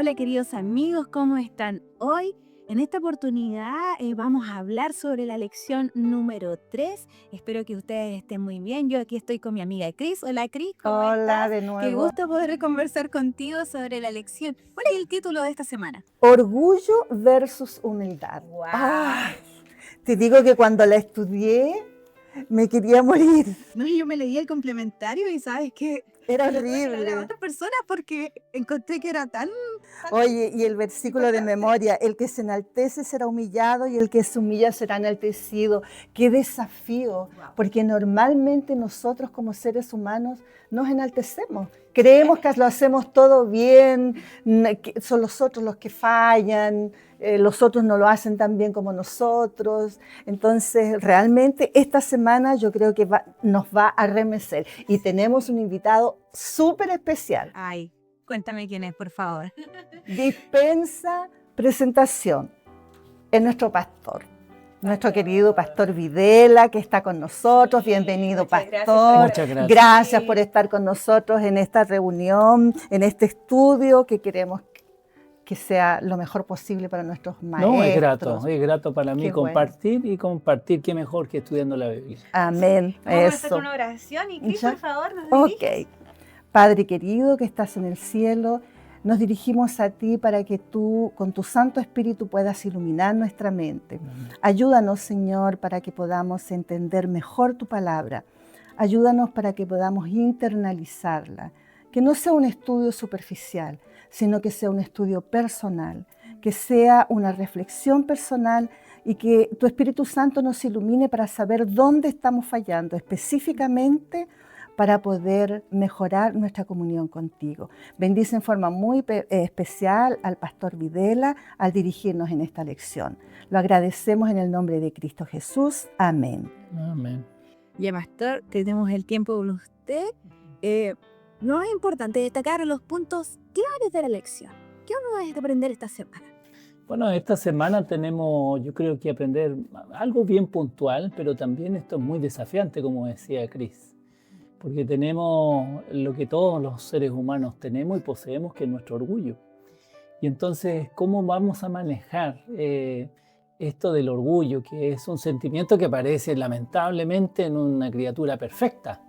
Hola queridos amigos, ¿cómo están hoy? En esta oportunidad vamos a hablar sobre la lección número 3. Espero que ustedes estén muy bien. Yo aquí estoy con mi amiga Cris. Hola Cris, ¿cómo Hola estás? de Qué nuevo. gusto poder conversar contigo sobre la lección. ¿Cuál es el título de esta semana? Orgullo versus humildad. ¡Wow! Ah, te digo que cuando la estudié me quería morir. No, yo me leí el complementario y sabes que Era se lo tuve que leer a horrible. otras personas porque encontré que era tan... Oye, y el versículo de memoria, el que se enaltece será humillado y el que se humilla será enaltecido. Qué desafío, Wow. porque normalmente nosotros como seres humanos nos enaltecemos. Creemos que lo hacemos todo bien, que son los otros los que fallan, los otros no lo hacen tan bien como nosotros. Entonces, realmente esta semana yo creo que nos va a remecer. Y tenemos un invitado súper especial. Ay, cuéntame quién es, por favor. Dispensa presentación. Es nuestro pastor, nuestro querido pastor Videla, que está con nosotros. Bienvenido, pastor. Muchas gracias. Gracias por estar con nosotros en esta reunión, en este estudio que queremos que sea lo mejor posible para nuestros maestros. No, es grato para mí Qué bueno. compartir, qué mejor que estudiando la Biblia. Amén. Vamos a hacer Eso. una oración y Cris, ¿Ya? por favor, nos dirige. Ok. Padre querido que estás en el cielo, nos dirigimos a ti para que tú, con tu Santo Espíritu, puedas iluminar nuestra mente. Ayúdanos, Señor, para que podamos entender mejor tu palabra. Ayúdanos para que podamos internalizarla. Que no sea un estudio superficial, sino que sea un estudio personal, que sea una reflexión personal y que tu Espíritu Santo nos ilumine para saber dónde estamos fallando específicamente para poder mejorar nuestra comunión contigo. Bendice en forma muy especial al pastor Videla al dirigirnos en esta lección. Lo agradecemos en el nombre de Cristo Jesús. Amén. Amén. Ya, pastor, tenemos el tiempo con usted. No es importante destacar los puntos claves de la lección. ¿Qué vamos a aprender esta semana? Bueno, esta semana tenemos, yo creo que aprender algo bien puntual, pero también esto es muy desafiante, como decía Cris, porque tenemos lo que todos los seres humanos tenemos y poseemos, que es nuestro orgullo. Y entonces, ¿cómo vamos a manejar esto del orgullo, que es un sentimiento que aparece lamentablemente en una criatura perfecta?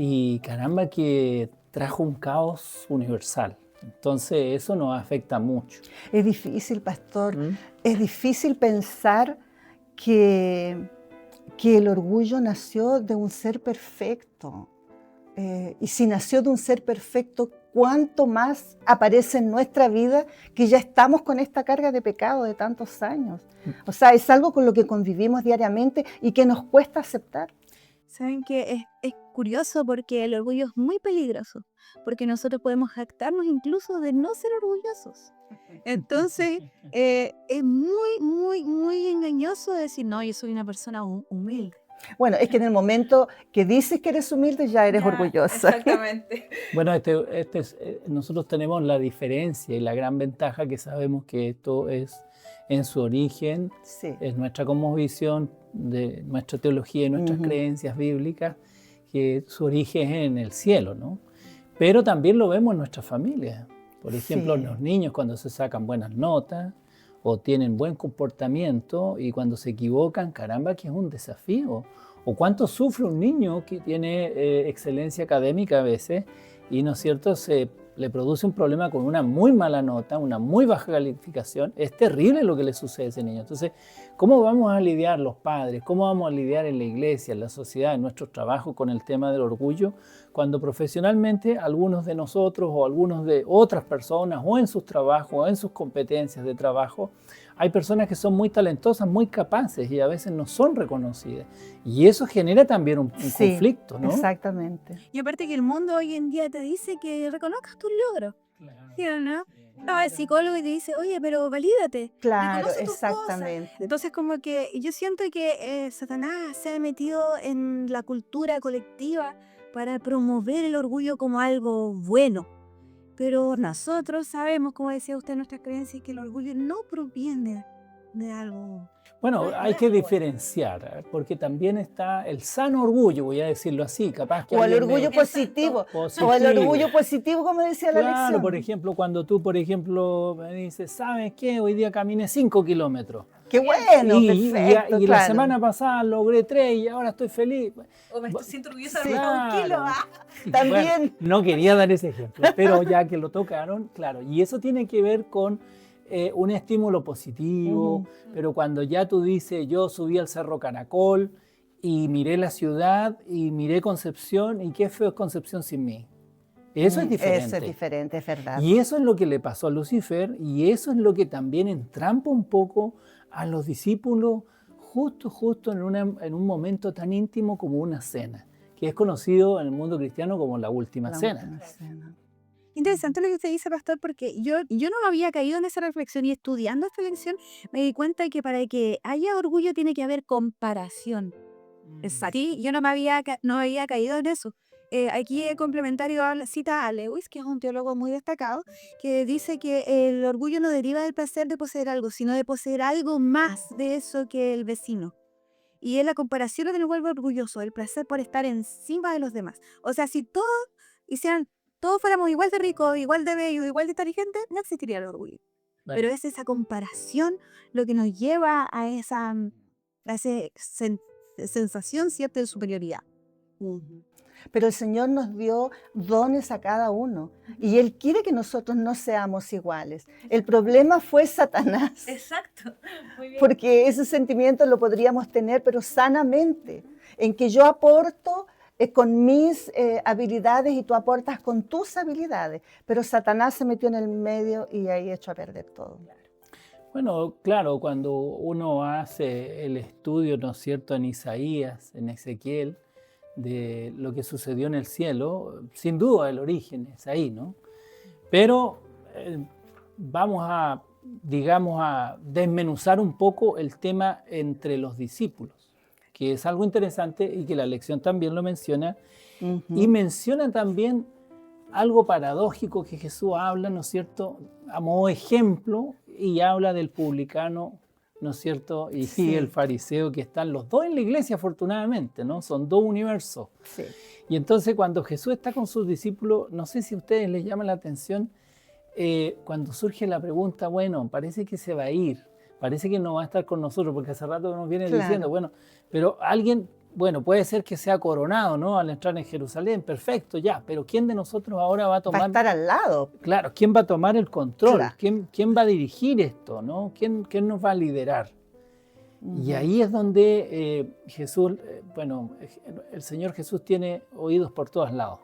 Y caramba, que trajo un caos universal. Entonces eso nos afecta mucho. Es difícil, pastor, es difícil pensar que el orgullo nació de un ser perfecto. Y si nació de un ser perfecto, ¿cuánto más aparece en nuestra vida que ya estamos con esta carga de pecado de tantos años? O sea, es algo con lo que convivimos diariamente y que nos cuesta aceptar. Saben que es curioso porque el orgullo es muy peligroso, porque nosotros podemos jactarnos incluso de no ser orgullosos. Entonces, es muy engañoso decir, no, yo soy una persona humilde. Bueno, es que en el momento que dices que eres humilde, ya eres orgullosa. Exactamente. Bueno, nosotros tenemos la diferencia y la gran ventaja que sabemos que esto es en su origen, Sí. es nuestra cosmovisión de nuestra teología y nuestras creencias bíblicas, que su origen es en el cielo, ¿no? Pero también lo vemos en nuestras familias. Por ejemplo, Sí. los niños cuando se sacan buenas notas o tienen buen comportamiento, y cuando se equivocan, caramba, que es un desafío. O cuánto sufre un niño que tiene excelencia académica a veces y, ¿no es cierto?, se le produce un problema con una muy mala nota, una muy baja calificación. Es terrible lo que le sucede a ese niño. Entonces, ¿cómo vamos a lidiar los padres? ¿Cómo vamos a lidiar en la iglesia, en la sociedad, en nuestros trabajos con el tema del orgullo, cuando profesionalmente algunos de nosotros o algunos de otras personas, o en sus trabajos o en sus competencias de trabajo, hay personas que son muy talentosas, muy capaces y a veces no son reconocidas? Y eso genera también un Sí, conflicto, ¿no? Exactamente. Y aparte que el mundo hoy en día te dice que reconozcas tus logros, ¿sí o no? Va el psicólogo y te dice, oye, pero valídate, Claro, reconoce tus cosas. exactamente. Entonces como que yo siento que Satanás se ha metido en la cultura colectiva para promover el orgullo como algo bueno. Pero nosotros sabemos, como decía usted en nuestras creencias, que el orgullo no proviene de algo. Bueno, No hay es que igual. diferenciar, porque también está el sano orgullo, voy a decirlo así, capaz que O el alguien me- orgullo positivo. O el positivo. orgullo positivo, como decía la Claro, lección. por ejemplo, cuando tú, por ejemplo, me dices, ¿sabes qué? Hoy día caminé 5 kilómetros. Qué bueno, Y perfecto, la claro. semana pasada logré 3 y ahora estoy feliz. O me Bu- siento orgullosa Sí. de un kilo. También. Bueno, no quería dar ese ejemplo, pero ya que lo tocaron, claro. Y eso tiene que ver con un estímulo positivo, Ujú. pero cuando ya tú dices, yo subí al Cerro Caracol y miré la ciudad y miré Concepción, y qué feo es Concepción sin mí. Eso es diferente. Eso es diferente, es verdad. Y eso es lo que le pasó a Lucifer, y eso es lo que también entrampa un poco a los discípulos justo en un momento tan íntimo como una cena, que es conocido en el mundo cristiano como la última La cena. última cena. Interesante lo que usted dice, pastor, porque yo no había caído en esa reflexión y estudiando esta lección me di cuenta de que para que haya orgullo tiene que haber comparación. Sí, yo no había caído en eso. Aquí el complementario cita a Lewis, que es un teólogo muy destacado, que dice que el orgullo no deriva del placer de poseer algo, sino de poseer algo más de eso que el vecino. Y es la comparación lo que nos vuelve orgulloso, el placer por estar encima de los demás. O sea, si hicieran, todos fuéramos igual de ricos, igual de bellos, igual de inteligentes, no existiría el orgullo. Bueno, Pero es esa comparación lo que nos lleva a esa sensación cierta de superioridad. Ujú. Pero el Señor nos dio dones a cada uno y Él quiere que nosotros no seamos iguales. El problema fue Satanás, Exacto. Muy bien. porque ese sentimiento lo podríamos tener, pero sanamente, en que yo aporto con mis habilidades y tú aportas con tus habilidades, pero Satanás se metió en el medio y ahí echó a perder todo. bueno, claro, cuando uno hace el estudio, ¿no es cierto?, en Isaías, en Ezequiel, de lo que sucedió en el cielo, sin duda el origen es ahí, ¿no? Pero vamos a, digamos, a desmenuzar un poco el tema entre los discípulos, que es algo interesante y que la lección también lo menciona, y menciona también algo paradójico que Jesús habla, ¿no es cierto?, a modo de ejemplo, y habla del publicano, ¿no es cierto?, y Sí. el fariseo, que están los dos en la iglesia, afortunadamente, ¿no? Son dos universos. Sí. Y entonces cuando Jesús está con sus discípulos, no sé si a ustedes les llama la atención, cuando surge la pregunta, bueno, parece que se va a ir, parece que no va a estar con nosotros, porque hace rato nos viene Claro. diciendo, bueno, pero alguien, bueno, puede ser que sea coronado, ¿no?, al entrar en Jerusalén, perfecto, ya, pero ¿quién de nosotros ahora va a Va a tomar? estar al lado. Claro, ¿quién va a tomar el control? Claro. ¿Quién va a dirigir esto, ¿no? ¿Quién nos va a liderar? Y Ujú. ahí es donde Jesús, bueno, el Señor Jesús tiene oídos por todos lados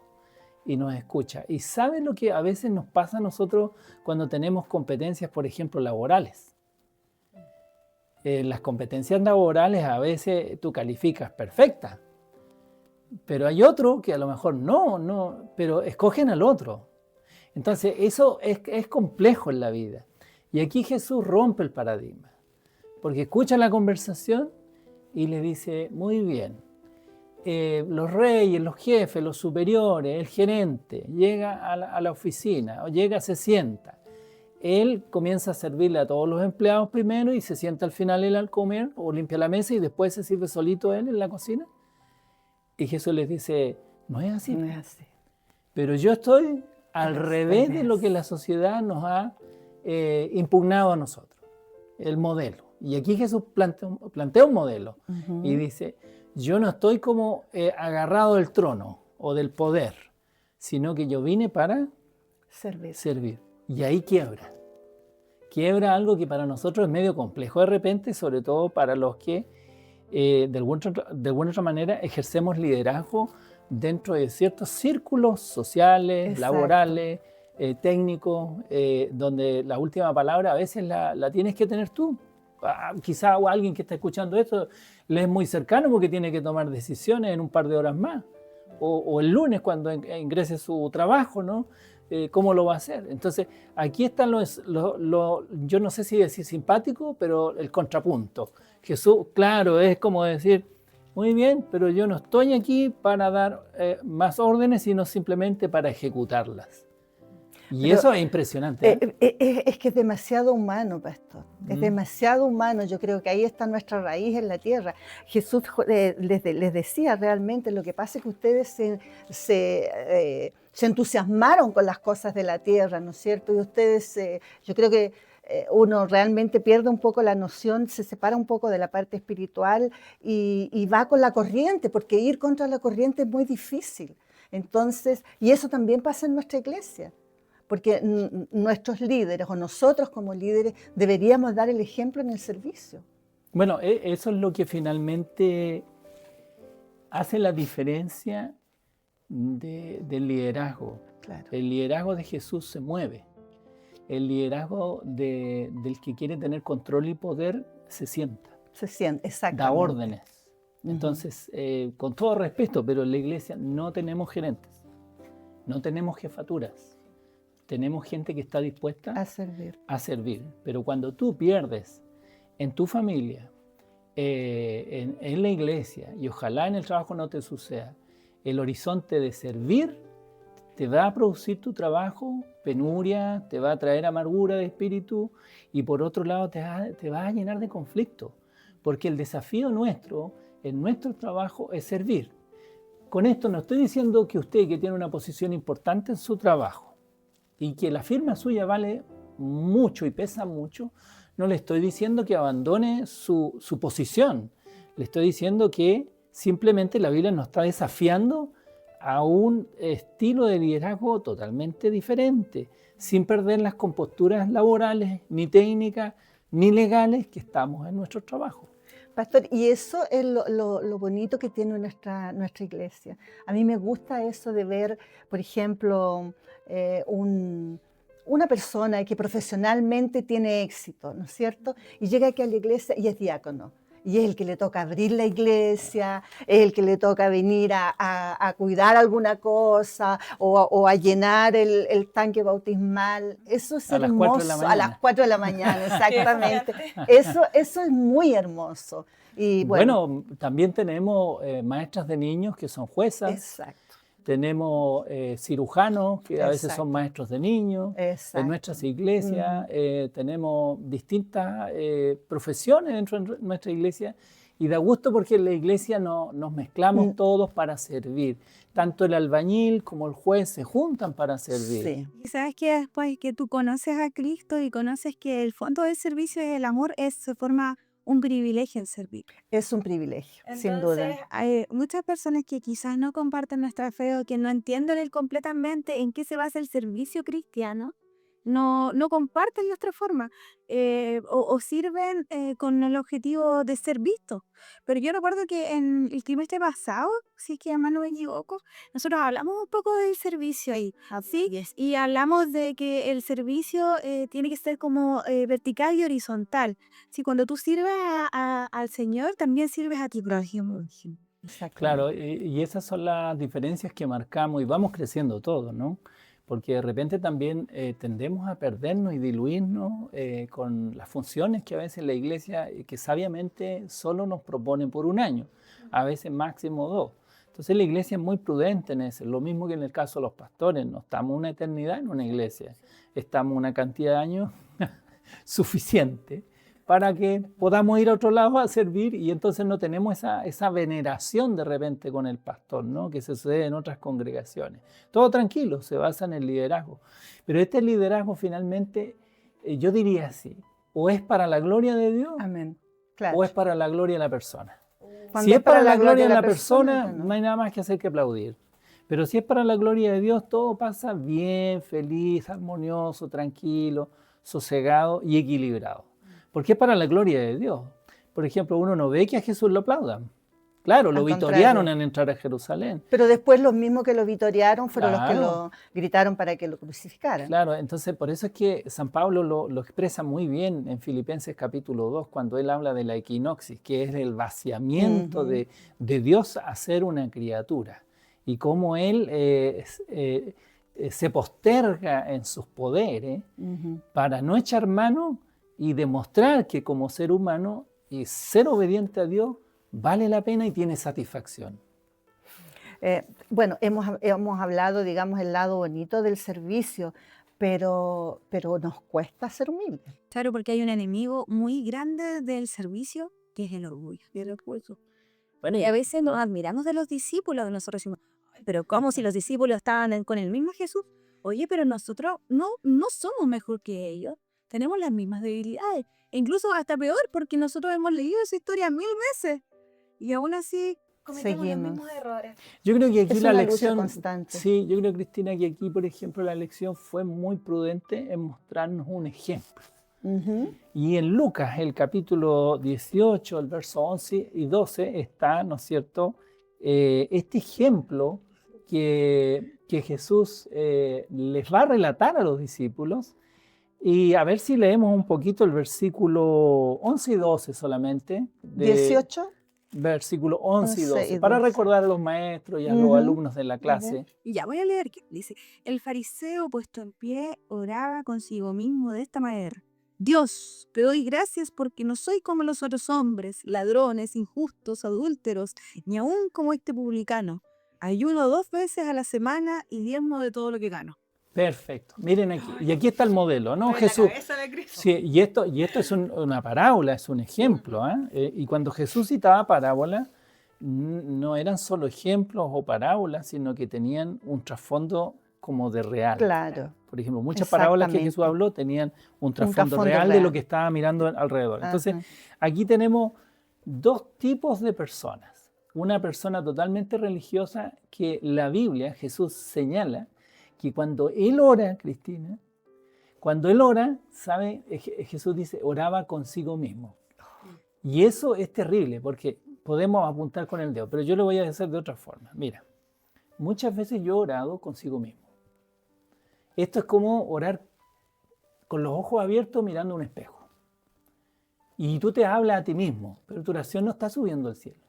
y nos escucha. Y sabe lo que a veces nos pasa a nosotros cuando tenemos competencias, por ejemplo, laborales. Las competencias laborales a veces tú calificas perfecta, pero hay otro que a lo mejor no, pero escogen al otro. Entonces eso es complejo en la vida. Y aquí Jesús rompe el paradigma, porque escucha la conversación y le dice, muy bien, los reyes, los jefes, los superiores, el gerente, llega a la oficina, o llega, se sienta. Él comienza a servirle a todos los empleados primero y se sienta al final él al comer, o limpia la mesa y después se sirve solito él en la cocina. Y Jesús les dice, no es así, No es así. pero yo estoy al revés de revés. lo que la sociedad nos ha impugnado a nosotros, el modelo. Y aquí Jesús plantea un modelo y dice, yo no estoy como agarrado del trono o del poder, sino que yo vine para servir. Y ahí quiebra algo que para nosotros es medio complejo de repente, sobre todo para los que de alguna otra manera ejercemos liderazgo dentro de ciertos círculos sociales, Exacto. laborales, técnicos, donde la última palabra a veces la tienes que tener tú. Quizá alguien que está escuchando esto le es muy cercano porque tiene que tomar decisiones en un par de horas más. O el lunes cuando ingrese su trabajo, ¿no? ¿Cómo lo va a hacer? Entonces, aquí están yo no sé si decir simpático, pero el contrapunto. Jesús, claro, es como decir, muy bien, pero yo no estoy aquí para dar más órdenes, sino simplemente para ejecutarlas. Y Pero, eso es impresionante. es que es demasiado humano, pastor. Es demasiado humano. Yo creo que ahí está nuestra raíz en la tierra. Jesús les decía realmente, lo que pasa es que ustedes se entusiasmaron con las cosas de la tierra, ¿no es cierto? Y ustedes, yo creo que uno realmente pierde un poco la noción, se separa un poco de la parte espiritual y va con la corriente, porque ir contra la corriente es muy difícil. Entonces, y eso también pasa en nuestra iglesia, porque nuestros líderes o nosotros como líderes deberíamos dar el ejemplo en el servicio. Bueno, eso es lo que finalmente hace la diferencia del liderazgo. Claro. El liderazgo de Jesús se mueve. El liderazgo del que quiere tener control y poder se sienta. Se siente, exactamente. Da órdenes. Entonces, con todo respeto, pero en la iglesia no tenemos gerentes, no tenemos jefaturas. Tenemos gente que está dispuesta a servir. Pero cuando tú pierdes en tu familia, en la iglesia, y ojalá en el trabajo no te suceda, el horizonte de servir, te va a producir tu trabajo penuria, te va a traer amargura de espíritu y por otro lado te va a llenar de conflicto. Porque el desafío nuestro en nuestro trabajo es servir. Con esto no estoy diciendo que usted, que tiene una posición importante en su trabajo y que la firma suya vale mucho y pesa mucho, no le estoy diciendo que abandone su posición. Le estoy diciendo que simplemente la Biblia nos está desafiando a un estilo de liderazgo totalmente diferente, sin perder las composturas laborales, ni técnicas, ni legales que estamos en nuestro trabajo. Pastor, y eso es lo bonito que tiene nuestra iglesia. A mí me gusta eso de ver, por ejemplo, una persona que profesionalmente tiene éxito, ¿no es cierto? Y llega aquí a la iglesia y es diácono. Y es el que le toca abrir la iglesia, es el que le toca venir a cuidar alguna cosa o a llenar el tanque bautismal. Eso es hermoso. A las 4 de la mañana, exactamente. Eso es muy hermoso. Y bueno, también tenemos maestras de niños que son juezas. Exacto. Tenemos cirujanos que a veces son maestros de niños. Exacto. En nuestras iglesias tenemos distintas profesiones dentro de nuestra iglesia y da gusto porque en la iglesia nos mezclamos todos para servir. Tanto el albañil como el juez se juntan para servir. Sí. Y sabes que después que tú conoces a Cristo y conoces que el fondo del servicio es el amor, se forma un privilegio el servir. Es un privilegio, sin duda. Hay muchas personas que quizás no comparten nuestra fe o que no entienden completamente en qué se basa el servicio cristiano, no comparten nuestra forma o sirven con el objetivo de ser vistos. Pero yo recuerdo que en el trimestre pasado, si es que más no me equivoco, nosotros hablamos un poco del servicio ahí, ¿sí? Y hablamos de que el servicio tiene que ser como vertical y horizontal. Si cuando tú sirves al Señor, también sirves a ti prójimo. Claro, y esas son las diferencias que marcamos y vamos creciendo todos, ¿no? Porque de repente también tendemos a perdernos y diluirnos con las funciones que a veces la iglesia, que sabiamente solo nos propone por un año, a veces máximo 2. Entonces la iglesia es muy prudente en eso, lo mismo que en el caso de los pastores, no estamos una eternidad en una iglesia, estamos una cantidad de años suficiente para que podamos ir a otro lado a servir y entonces no tenemos esa veneración de repente con el pastor, ¿no? Que se sucede en otras congregaciones. Todo tranquilo, se basa en el liderazgo. Pero este liderazgo finalmente, yo diría así, o es para la gloria de Dios, amén. Claro. O es para la gloria de la persona. Cuando Si es para la gloria de la persona, persona, no hay nada más que hacer que aplaudir. Pero si es para la gloria de Dios, todo pasa bien, feliz, armonioso, tranquilo, sosegado y equilibrado. Porque es para la gloria de Dios. Por ejemplo, uno no ve que a Jesús lo aplaudan. Claro, lo vitorearon en entrar a Jerusalén. Pero después los mismos que lo vitorearon fueron los que lo gritaron para que lo crucificaran. Claro, entonces por eso es que San Pablo lo expresa muy bien en Filipenses capítulo 2, cuando él habla de la equinoxis, que es el vaciamiento de Dios a ser una criatura. Y cómo él se posterga en sus poderes para no echar mano y demostrar que como ser humano y ser obediente a Dios vale la pena y tiene satisfacción. Bueno, hemos hablado, digamos, el lado bonito del servicio, pero nos cuesta ser humildes. Claro, porque hay un enemigo muy grande del servicio, que es el orgullo. Y el orgullo. Bueno, y a veces nos admiramos de los discípulos, nosotros decimos, "Ay, pero ¿cómo si los discípulos estaban con el mismo Jesús? Oye, pero nosotros no somos mejor que ellos, tenemos las mismas debilidades, e incluso hasta peor, porque nosotros hemos leído esa historia 1000 veces, y aún así cometemos los Seguimos. mismos errores. Yo creo que aquí Es la una lucha lección, constante. sí, yo creo, Cristina, que aquí, por ejemplo, la lección fue muy prudente en mostrarnos un ejemplo. Ujú. Y en Lucas, el capítulo 18, el verso 11 y 12, está, ¿no es cierto?, este ejemplo que Jesús les va a relatar a los discípulos. Y a ver si leemos un poquito el versículo 11 y 12 solamente. 18. Versículo 11 y 11 12, y para 12. recordar a los maestros y a los Ujú. alumnos de la clase. Y ya voy a leer, que dice, el fariseo puesto en pie oraba consigo mismo de esta manera. Dios, te doy gracias porque no soy como los otros hombres, ladrones, injustos, adúlteros, ni aún como este publicano. Ayuno 2 veces a la semana y diezmo de todo lo que gano. Perfecto. Miren aquí. Y aquí está el modelo, ¿no? Fue la Jesús. cabeza de Cristo. Sí, y esto es una parábola, es un ejemplo. Y cuando Jesús citaba parábola, no eran solo ejemplos o parábolas, sino que tenían un trasfondo como de real. Claro. Por ejemplo, muchas parábolas que Jesús Exactamente. habló tenían un trasfondo trasfondo real de real. lo que estaba mirando alrededor. Entonces, Ajá. aquí tenemos dos tipos de personas. Una persona totalmente religiosa que la Biblia, Jesús señala que cuando él ora, Cristina, cuando él ora, ¿sabe? Jesús dice, oraba consigo mismo. Y eso es terrible porque podemos apuntar con el dedo, pero yo lo voy a hacer de otra forma. Mira, muchas veces yo he orado consigo mismo. Esto es como orar con los ojos abiertos mirando un espejo. Y tú te hablas a ti mismo, pero tu oración no está subiendo al cielo.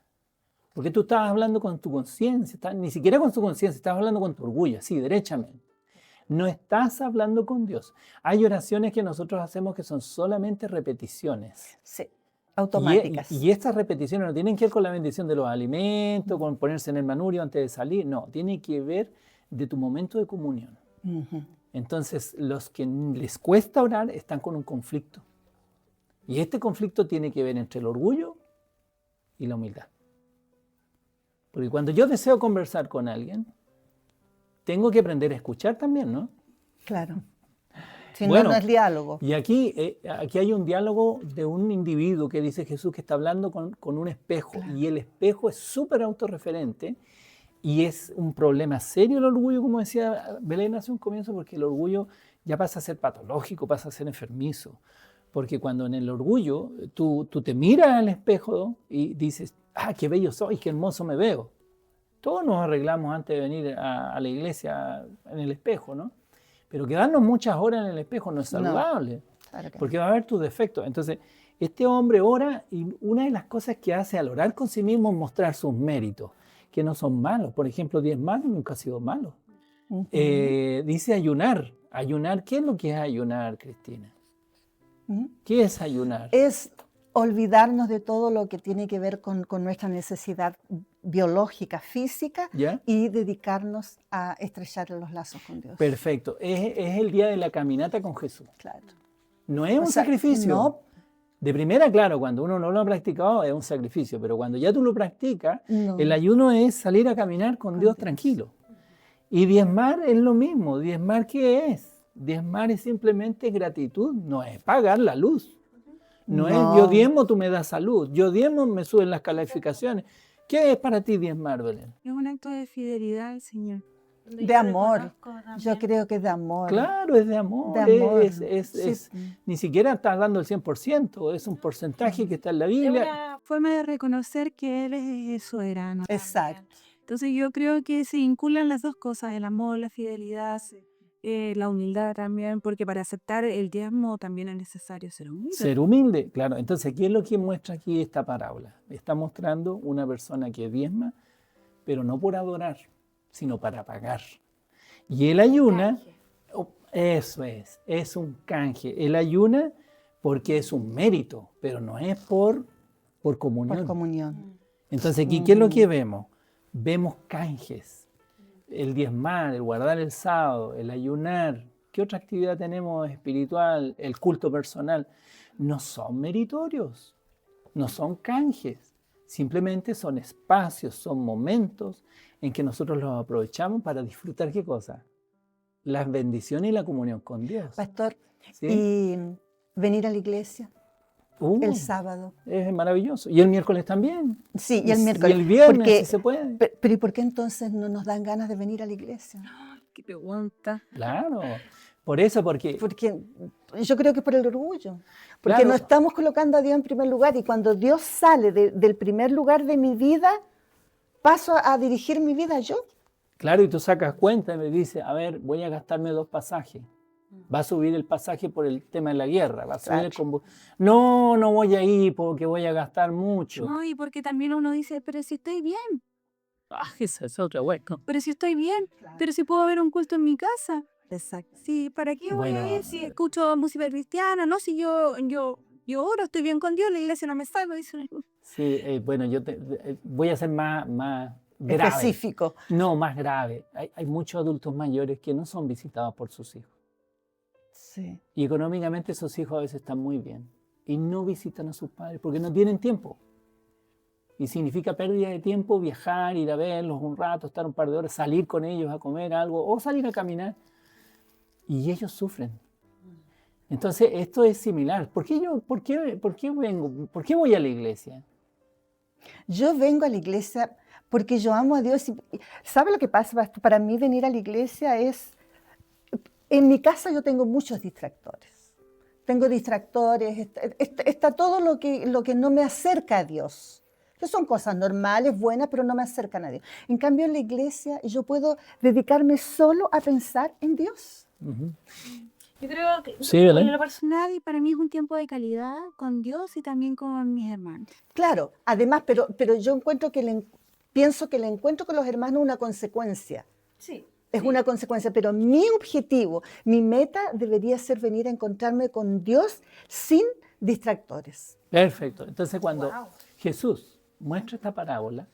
Porque tú estabas hablando con tu conciencia, ni siquiera con tu conciencia, estás hablando con tu orgullo, así, derechamente. No estás hablando con Dios. Hay oraciones que nosotros hacemos que son solamente repeticiones. Sí, automáticas. Y estas repeticiones no tienen que ver con la bendición de los alimentos, con ponerse en el manubrio antes de salir, no, tiene que ver de tu momento de comunión. Ujú. Entonces, los que les cuesta orar están con un conflicto. Y este conflicto tiene que ver entre el orgullo y la humildad. Porque cuando yo deseo conversar con alguien, tengo que aprender a escuchar también, ¿no? Claro. Si Bueno, no es diálogo. Y aquí hay un diálogo de un individuo que dice Jesús que está hablando con un espejo. Claro. Y el espejo es súper autorreferente y es un problema serio el orgullo, como decía Belén hace un comienzo, porque el orgullo ya pasa a ser patológico, pasa a ser enfermizo. Porque cuando en el orgullo tú te miras al espejo y dices, ¡ah, qué bello soy, qué hermoso me veo! Todos nos arreglamos antes de venir a la iglesia en el espejo, ¿no? Pero quedarnos muchas horas en el espejo no es saludable, Claro que porque va a haber tus defectos. Entonces, este hombre ora y una de las cosas que hace al orar con sí mismo es mostrar sus méritos, que no son malos. Por ejemplo, diezmar nunca ha sido malo. no. Ujú. Dice ayunar. Ayunar, ¿qué es lo que es ayunar, Cristina? Ujú. ¿Qué es ayunar? Es olvidarnos de todo lo que tiene que ver con nuestra necesidad biológica, física, ¿Ya? y dedicarnos a estrechar los lazos con Dios. Perfecto. Es el día de la caminata con Jesús. Claro. No es O un sea, sacrificio. no. De primera, claro, cuando uno no lo ha practicado es un sacrificio, pero cuando ya tú lo practicas, No. el ayuno es salir a caminar con Dios Dios. tranquilo. Y diezmar es lo mismo. ¿Diezmar qué es? Diezmar es simplemente gratitud, no es pagar la luz. No es yo diezmo, tú me das salud. Yo diezmo, me suben las calificaciones. ¿Qué es para ti diezmar, Belén? Es un acto de fidelidad al Señor. De amor. Yo creo que es de amor. Claro, es de amor. De amor. Es, Sí. ni siquiera estás dando el 100%, es un porcentaje que está en la Es Biblia. una forma de reconocer que Él es soberano. Exacto. Entonces yo creo que se vinculan las dos cosas, el amor, la fidelidad, la humildad también, porque para aceptar el diezmo también es necesario ser humilde. Ser humilde, claro. Entonces, ¿qué es lo que muestra aquí esta parábola? Está mostrando una persona que diezma, pero no por adorar, sino para pagar. Y él ayuna, eso es un canje. Él ayuna porque es un mérito, pero no es por comunión. Por comunión. Entonces, aquí, ¿qué es lo que vemos? Vemos canjes. El diezmar, el guardar el sábado, el ayunar, ¿Qué otra actividad tenemos espiritual? El culto personal. No son meritorios, no son canjes. Simplemente son espacios, son momentos en que nosotros los aprovechamos para disfrutar ¿qué cosa? Las bendiciones y la comunión con Dios. Pastor, ¿Sí? y venir a la iglesia el sábado. Es maravilloso. Y el miércoles también. Sí, y el miércoles. Y el viernes, porque, si se puede. Pero ¿y por qué entonces no nos dan ganas de venir a la iglesia? Qué pregunta. Claro. Por eso, porque Yo creo que por el orgullo. Porque Claro. no estamos colocando a Dios en primer lugar. Y cuando Dios sale del primer lugar de mi vida, paso a dirigir mi vida yo. Claro, y tú sacas cuenta y me dices, a ver, voy a gastarme 2 pasajes. Va a subir el pasaje por el tema de la guerra, va a subir el combustible. No voy a ir porque voy a gastar mucho. No, y porque también uno dice, pero si estoy bien, Esa es otra hueco. pero si estoy bien, pero si puedo ver un culto en mi casa. Exacto. Sí, ¿para qué voy Bueno, a ir si escucho música cristiana? No, si yo oro, estoy bien con Dios, la iglesia no me salva. Dice, Sí, bueno, voy a ser más grave. Específico. No, más grave. Hay muchos adultos mayores que no son visitados por sus hijos. Sí. Y económicamente esos hijos a veces están muy bien. Y no visitan a sus padres porque no tienen tiempo. Y significa pérdida de tiempo viajar, ir a verlos un rato, estar un par de horas, salir con ellos a comer algo o salir a caminar. Y ellos sufren. Entonces, esto es similar. ¿Por qué voy a la iglesia? Yo vengo a la iglesia porque yo amo a Dios. ¿Sabe lo que pasa? Para mí venir a la iglesia es... En mi casa yo tengo muchos distractores. Tengo distractores, está todo lo que no me acerca a Dios. Que son cosas normales, buenas, pero no me acercan a Dios. En cambio, en la iglesia yo puedo dedicarme solo a pensar en Dios. Uh-huh. yo creo que Sí, ¿verdad? en lo personal y para mí es un tiempo de calidad con Dios y también con mis hermanos. Claro, además, pero yo encuentro pienso que el encuentro con los hermanos es una consecuencia. Sí. Es una consecuencia, pero mi objetivo, mi meta debería ser venir a encontrarme con Dios sin distractores. Perfecto. Entonces, cuando Jesús muestra esta parábola,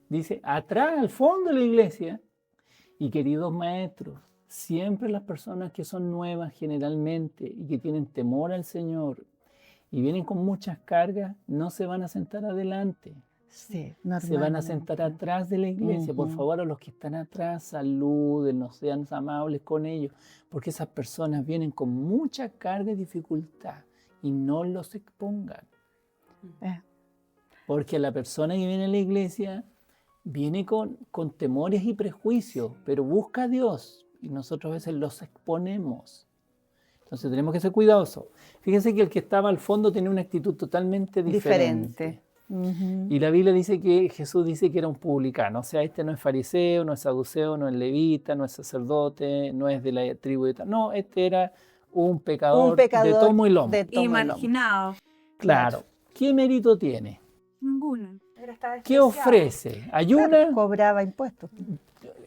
dice, atrás, al fondo de la iglesia, y queridos maestros, siempre las personas que son nuevas generalmente y que tienen temor al Señor y vienen con muchas cargas, no se van a sentar adelante. Sí, Se van a sentar atrás de la iglesia. Por favor, a los que están atrás, saluden, no sean amables con ellos, porque esas personas vienen con mucha carga y dificultad y no los expongan. Porque la persona que viene a la iglesia viene con temores y prejuicios, pero busca a Dios y nosotros a veces los exponemos. Entonces tenemos que ser cuidadosos. Fíjense que el que estaba al fondo tenía una actitud totalmente diferente. Uh-huh. Y la Biblia dice que Jesús dice que era un publicano, o sea, este no es fariseo, no es saduceo, no es levita, no es sacerdote, no es de la tribu de tal. No, este era un pecador de tomo y lomo. Y marginado. Claro. ¿Qué mérito tiene? Ninguno. ¿Qué ofrece? ¿Ayuna? Cobraba impuestos.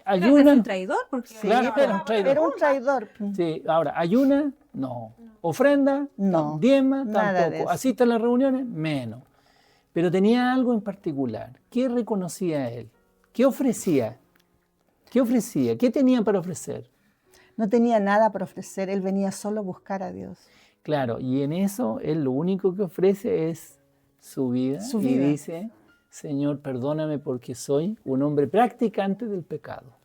¿Ayuna? ¿Es un traidor? Porque Claro, era un traidor. Era un traidor. Sí, ahora, ¿ayuna? No. ¿Ofrenda? No. ¿Diezma? Nada de Tampoco. eso. ¿Asiste a las reuniones? Menos. Pero tenía algo en particular. ¿Qué reconocía él? ¿Qué ofrecía? ¿Qué ofrecía? ¿Qué tenía para ofrecer? No tenía nada para ofrecer, él venía solo a buscar a Dios. Claro, y en eso él lo único que ofrece es su vida. Su y vida. dice, Señor, perdóname porque soy un hombre practicante del pecado.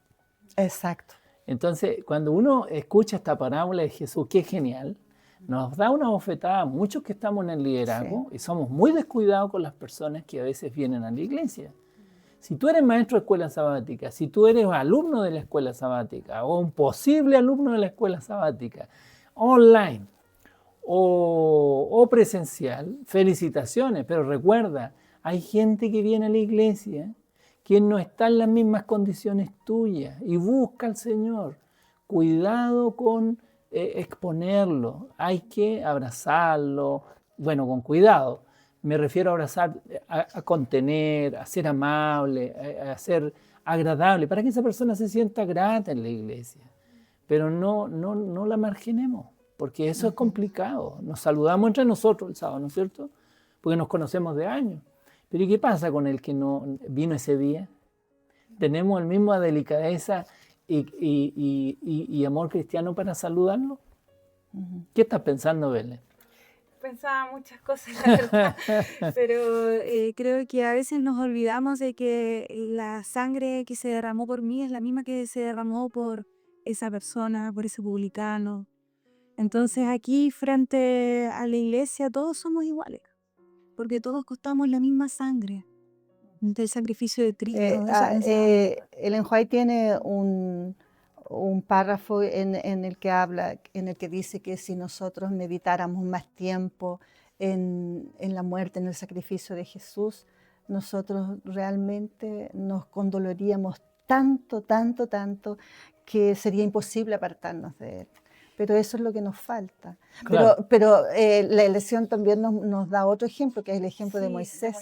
Exacto. Entonces, cuando uno escucha esta parábola de Jesús, que es genial, nos da una bofetada a muchos que estamos en el liderazgo y somos muy descuidados con las personas que a veces vienen a la iglesia. Si tú eres maestro de escuela sabática, si tú eres alumno de la escuela sabática o un posible alumno de la escuela sabática, online o presencial, felicitaciones, pero recuerda, hay gente que viene a la iglesia que no está en las mismas condiciones tuyas y busca al Señor. Cuidado con exponerlo, hay que abrazarlo, bueno, con cuidado. Me refiero a abrazar, a contener, a ser amable, a ser agradable, para que esa persona se sienta grata en la iglesia. Pero no la marginemos, porque eso es complicado. Nos saludamos entre nosotros el sábado, ¿no es cierto? Porque nos conocemos de años. Pero ¿y qué pasa con el que no vino ese día? Tenemos la misma delicadeza y amor cristiano para saludarlo? ¿Qué estás pensando, Belén? Pensaba muchas cosas, la verdad, pero creo que a veces nos olvidamos de que la sangre que se derramó por mí es la misma que se derramó por esa persona, por ese publicano. Entonces aquí frente a la iglesia todos somos iguales, porque todos costamos la misma sangre del sacrificio de Cristo. Ellen White tiene un párrafo en el que habla, en el que dice que si nosotros meditáramos más tiempo en la muerte, en el sacrificio de Jesús, nosotros realmente nos condoloríamos tanto, tanto, tanto, que sería imposible apartarnos de Él. Pero eso es lo que nos falta. Claro. Pero la elección también nos da otro ejemplo, que es el ejemplo de Moisés.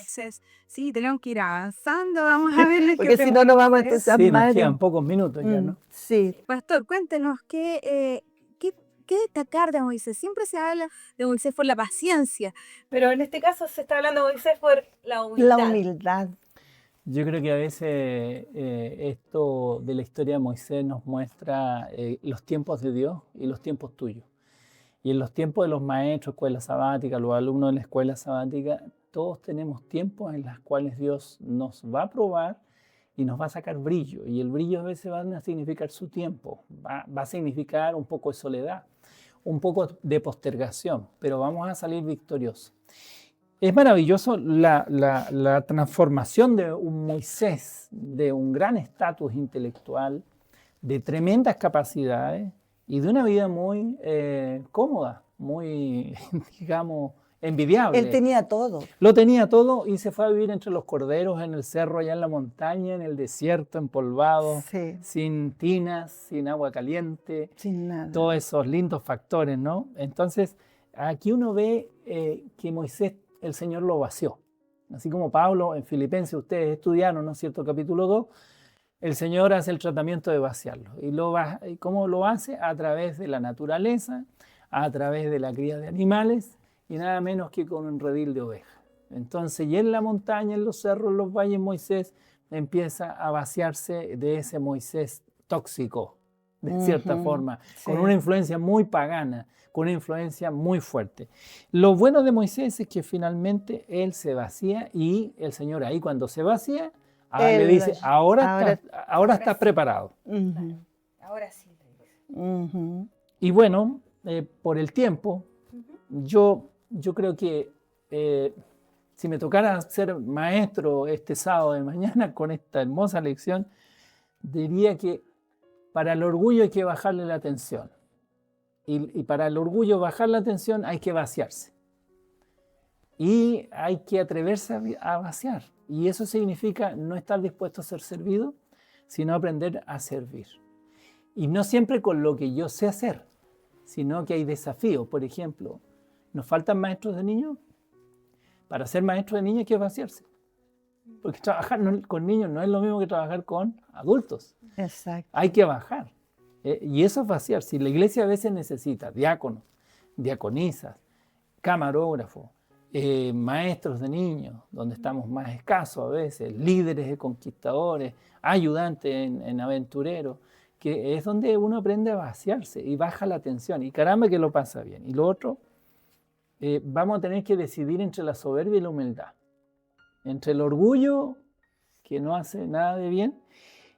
Sí, tenemos que ir avanzando, vamos a ver. Porque si no, nos vamos a entusiasmar. Sí, nos quedan pocos minutos ya, ¿no? Sí. Pastor, cuéntenos, ¿qué destacar de Moisés? Siempre se habla de Moisés por la paciencia, pero en este caso se está hablando de Moisés por la humildad. La humildad. Yo creo que a veces esto de la historia de Moisés nos muestra los tiempos de Dios y los tiempos tuyos. Y en los tiempos de los maestros, escuela sabática, los alumnos de la escuela sabática, todos tenemos tiempos en los cuales Dios nos va a probar y nos va a sacar brillo. Y el brillo a veces va a significar su tiempo, va a significar un poco de soledad, un poco de postergación, pero vamos a salir victoriosos. Es maravilloso la transformación de un Moisés, de un gran estatus intelectual, de tremendas capacidades y de una vida muy cómoda, muy, digamos, envidiable. Él tenía todo. Lo tenía todo y se fue a vivir entre los corderos, en el cerro, allá en la montaña, en el desierto, empolvado, Sí. sin tinas, sin agua caliente, Sin nada. todos esos lindos factores, ¿no? Entonces, aquí uno ve que Moisés, el Señor lo vació. Así como Pablo en Filipenses, ustedes estudiaron, ¿no es cierto?, capítulo 2, el Señor hace el tratamiento de vaciarlo. ¿Y cómo lo hace? A través de la naturaleza, a través de la cría de animales y nada menos que con un redil de ovejas. Entonces, y en la montaña, en los cerros, en los valles, Moisés empieza a vaciarse de ese Moisés tóxico, de cierta forma, sí. con una influencia muy pagana, con una influencia muy fuerte. Lo bueno de Moisés es que finalmente él se vacía y el Señor ahí cuando se vacía, le dice, ahora estás preparado. Ahora sí. Y bueno, por el tiempo, yo creo que si me tocara ser maestro este sábado de mañana con esta hermosa lección, diría que para el orgullo hay que bajarle la tensión. Y para el orgullo bajar la tensión hay que vaciarse. Y hay que atreverse a vaciar. Y eso significa no estar dispuesto a ser servido, sino aprender a servir. Y no siempre con lo que yo sé hacer, sino que hay desafíos. Por ejemplo, ¿nos faltan maestros de niños? Para ser maestro de niños hay que vaciarse. Porque trabajar con niños no es lo mismo que trabajar con adultos. Exacto. Hay que bajar. Y eso es vaciar. Si la iglesia a veces necesita diáconos, diaconisas, camarógrafos, maestros de niños, donde estamos más escasos a veces, líderes de conquistadores, ayudantes en aventureros, que es donde uno aprende a vaciarse y baja la tensión. Y caramba que lo pasa bien. Y lo otro, vamos a tener que decidir entre la soberbia y la humildad. Entre el orgullo, que no hace nada de bien,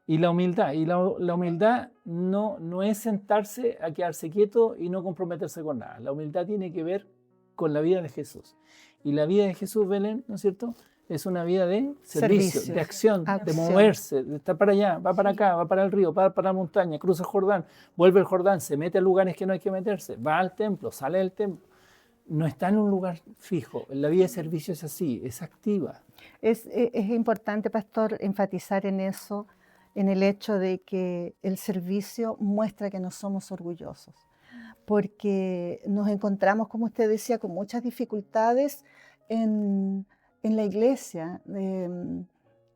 y la humildad. Y la humildad no es sentarse a quedarse quieto y no comprometerse con nada. La humildad tiene que ver con la vida de Jesús. Y la vida de Jesús, Belén, ¿no es cierto?, es una vida de servicio, de acción, de moverse, de estar para allá, va para acá, va para el río, va para la montaña, cruza el Jordán, vuelve el Jordán, se mete a lugares que no hay que meterse, va al templo, sale del templo. No está en un lugar fijo. La vida de servicio es así, es activa. Es importante, pastor, enfatizar en eso, en el hecho de que el servicio muestra que no somos orgullosos, porque nos encontramos, como usted decía, con muchas dificultades en la iglesia.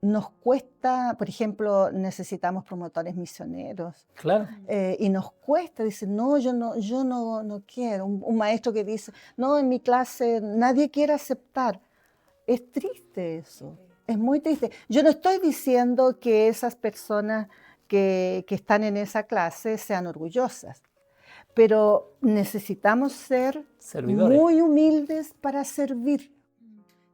Nos cuesta, por ejemplo, necesitamos promotores misioneros. Claro. Y nos cuesta, dice, no, yo no quiero. Un maestro que dice, no, en mi clase nadie quiere aceptar. Es triste eso, es muy triste. Yo no estoy diciendo que esas personas que están en esa clase sean orgullosas. Pero necesitamos ser Servidores. muy humildes para servir.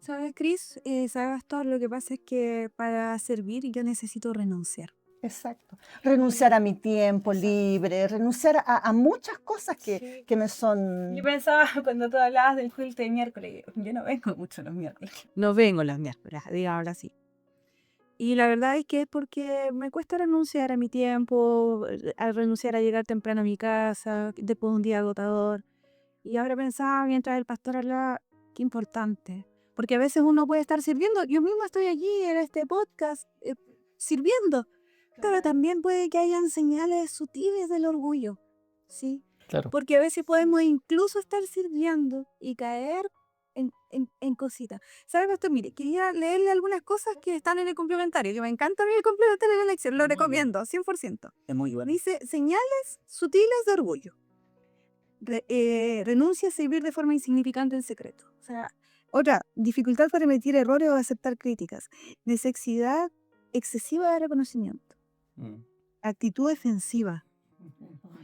¿Sabes, Cris? ¿Sabes, Pastor? Lo que pasa es que para servir yo necesito renunciar. Exacto. Renunciar a mi tiempo libre, renunciar a muchas cosas que me son... Yo pensaba cuando tú hablabas del culto de miércoles, yo no vengo mucho los miércoles. No vengo los miércoles, diga ahora sí. Y la verdad es que es porque me cuesta renunciar a mi tiempo, a renunciar a llegar temprano a mi casa, después de un día agotador. Y ahora pensaba, mientras el pastor hablaba, qué importante. Porque a veces uno puede estar sirviendo. Yo misma estoy aquí en este podcast sirviendo. Pero también puede que hayan señales sutiles del orgullo. ¿Sí? Claro. Porque a veces podemos incluso estar sirviendo y caer en cositas. ¿Sabes, Pastor? Mire, quería leerle algunas cosas que están en el complementario. Que me encanta a mí el complementario de la lección. Lo recomiendo, 100%. Es muy bueno. Dice, señales sutiles de orgullo. Renuncia a servir de forma insignificante en secreto. O sea, otra, dificultad para emitir errores o aceptar críticas. Necesidad excesiva de reconocimiento. Actitud defensiva.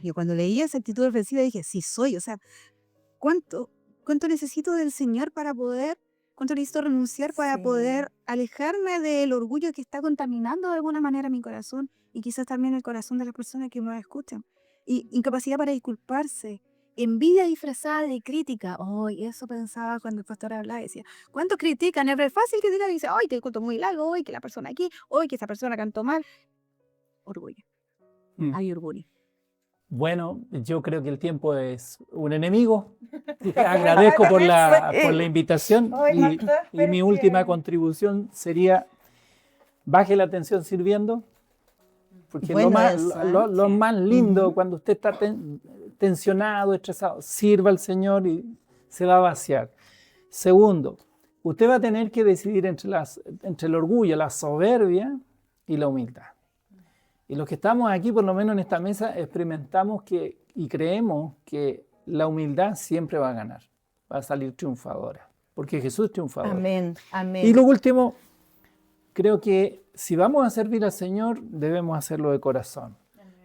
Yo cuando leí esa actitud defensiva dije, sí soy. O sea, ¿cuánto necesito del Señor para poder, cuánto necesito renunciar para poder alejarme del orgullo que está contaminando de alguna manera mi corazón y quizás también el corazón de las personas que me escuchan? Y incapacidad para disculparse. Envidia disfrazada de crítica. Y eso pensaba cuando el pastor hablaba y decía, ¿cuántos critican? Es fácil criticar y dice, ¡ay, te cuento muy largo! ¡Ay, que la persona aquí! ¡Ay, que esa persona cantó mal! Orgullo. Hay orgullo. Bueno, yo creo que el tiempo es un enemigo. Agradezco por la invitación y mi última contribución sería baje la atención sirviendo, porque Bueno, lo más lindo cuando usted está tensionado, estresado, sirva al Señor y se va a vaciar. Segundo, usted va a tener que decidir entre el orgullo, la soberbia y la humildad. Y los que estamos aquí, por lo menos en esta mesa, experimentamos y creemos que la humildad siempre va a ganar, va a salir triunfadora, porque Jesús es triunfador. Amén, amén. Y lo último, creo que si vamos a servir al Señor, debemos hacerlo de corazón,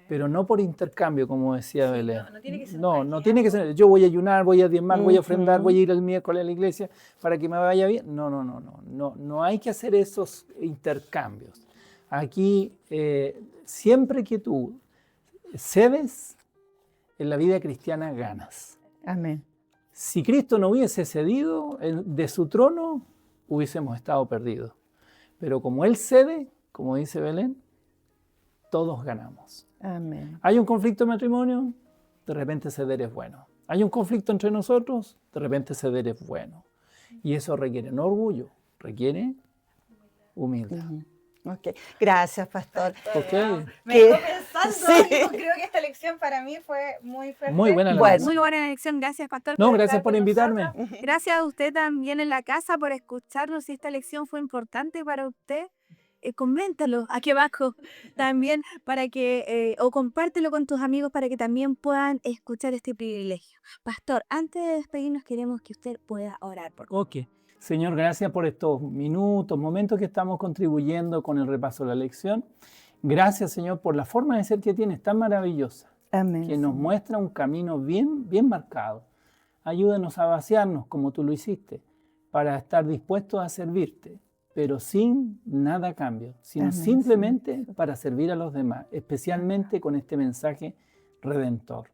pero no por intercambio, como decía Belén. No tiene que ser. No tiene que ser, yo voy a ayunar, voy a diezmar, voy a ofrendar, voy a ir el miércoles a la iglesia para que me vaya bien. No hay que hacer esos intercambios. Aquí, siempre que tú cedes, en la vida cristiana ganas. Amén. Si Cristo no hubiese cedido de su trono, hubiésemos estado perdidos. Pero como Él cede, como dice Belén, todos ganamos. Amén. ¿Hay un conflicto en matrimonio? De repente ceder es bueno. ¿Hay un conflicto entre nosotros? De repente ceder es bueno. Y eso requiere no orgullo, requiere humildad. Okay. Gracias, Pastor. Okay. Me dejó pensando. Yo creo que esta lección para mí fue muy fuerte. Muy buena la Bueno. lección. Muy buena lección. Gracias, Pastor. No, por gracias estar por con invitarme. nosotros. Gracias a usted también en la casa por escucharnos. Si esta lección fue importante para usted, coméntalo aquí abajo también para que, o compártelo con tus amigos para que también puedan escuchar este privilegio. Pastor, antes de despedirnos queremos que usted pueda orar por nosotros. Ok. Señor, gracias por estos minutos, momentos que estamos contribuyendo con el repaso de la lección. Gracias, Señor, por la forma de ser que tienes tan maravillosa, Amén. que nos muestra un camino bien marcado. Ayúdanos a vaciarnos como tú lo hiciste, para estar dispuestos a servirte, pero sin nada a cambio, sino Amén, simplemente Señor. para servir a los demás, especialmente con este mensaje redentor.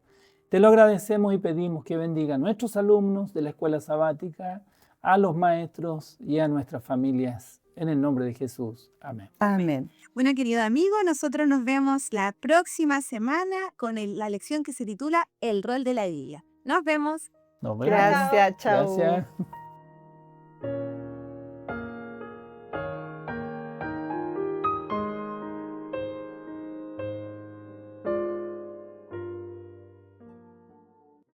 Te lo agradecemos y pedimos que bendiga a nuestros alumnos de la escuela sabática, a los maestros y a nuestras familias. En el nombre de Jesús. Amén. Amén. Bueno, querido amigo, nosotros nos vemos la próxima semana con la lección que se titula El rol de la Biblia. Nos vemos. Nos vemos. Gracias, chao. Gracias.